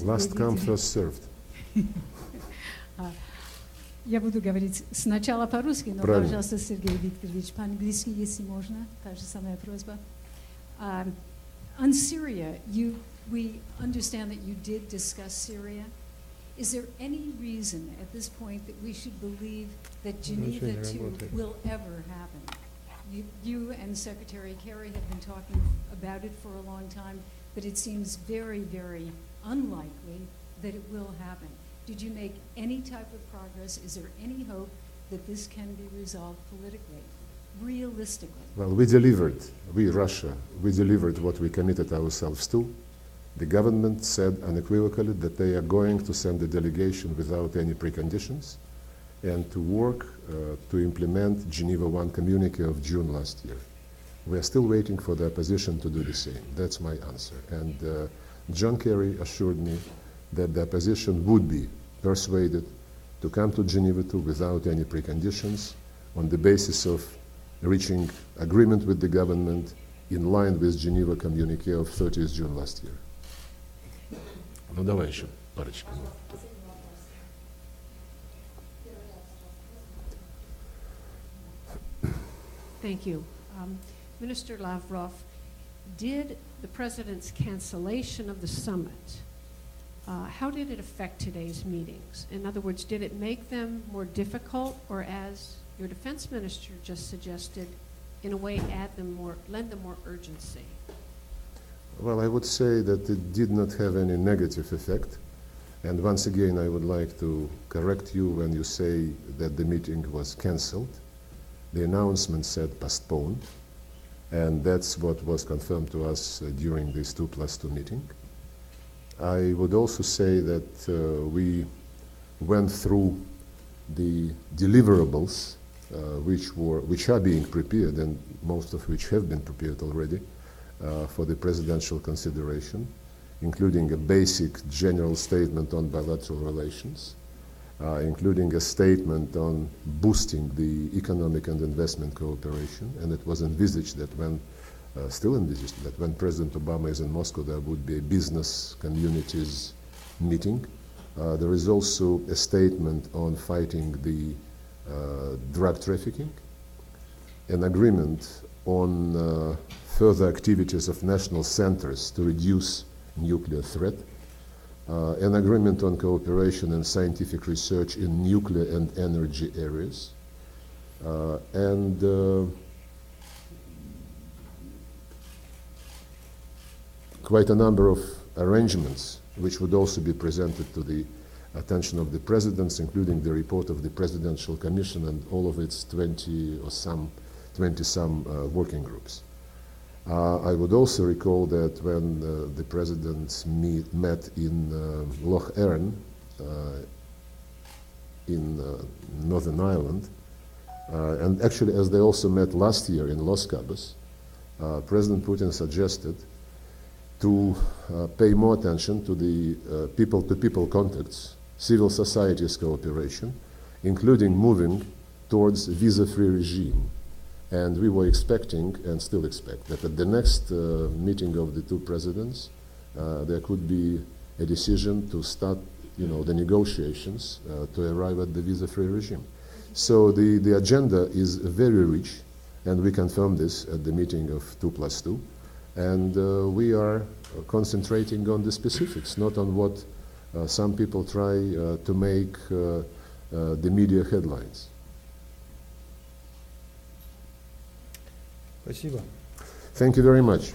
Last come, first served. Я буду говорить сначала по-русски, но, пожалуйста, Сергей Викторович, по-английски, если можно, та же самая просьба. On Syria, we understand that you did discuss Syria. Is there any reason at this point that we should believe that Geneva II will ever happen? You and Secretary Kerry have been talking about it for a long time, but it seems very, very unlikely that it will happen. Did you make any type of progress? Is there any hope that this can be resolved politically, realistically? Well, we delivered, Russia, we delivered what we committed ourselves to. The government said unequivocally that they are going to send a delegation without any preconditions and to work to implement Geneva I communique of June last year. We are still waiting for the opposition to do the same. That's my answer. And John Kerry assured me that the opposition would be persuaded to come to Geneva II without any preconditions on the basis of reaching agreement with the government in line with Geneva communique of 30th June last year. Ну давай еще парочку. Thank you. Minister Lavrov, did the president's cancellation of the summit, how did it affect today's meetings? In other words, did it make them more difficult, or as your defense minister just suggested, in a way lend them more urgency? Well, I would say that it did not have any negative effect. And once again, I would like to correct you when you say that the meeting was cancelled. The announcement said postponed, and that's what was confirmed to us during this 2+2 meeting. I would also say that we went through the deliverables which are being prepared, and most of which have been prepared already for the presidential consideration, including a basic general statement on bilateral relations, including a statement on boosting the economic and investment cooperation, and it was envisaged that still envisaged that when President Obama is in Moscow, there would be a business communities meeting. There is also a statement on fighting the drug trafficking, an agreement on further activities of national centers to reduce nuclear threat, an agreement on cooperation and scientific research in nuclear and energy areas, and quite a number of arrangements which would also be presented to the attention of the presidents, including the report of the Presidential Commission and all of its 20-some working groups. I would also recall that when the presidents met in Loch Erin in Northern Ireland, and actually as they also met last year in Los Cabos, President Putin suggested to pay more attention to the people-to-people contacts, civil society's cooperation, including moving towards a visa-free regime. And we were expecting, and still expect, that at the next meeting of the two presidents, there could be a decision to start, the negotiations to arrive at the visa-free regime. So the agenda is very rich, and we confirmed this at the meeting of 2+2. And we are concentrating on the specifics, not on what some people try to make the media headlines. Спасибо. Thank you very much.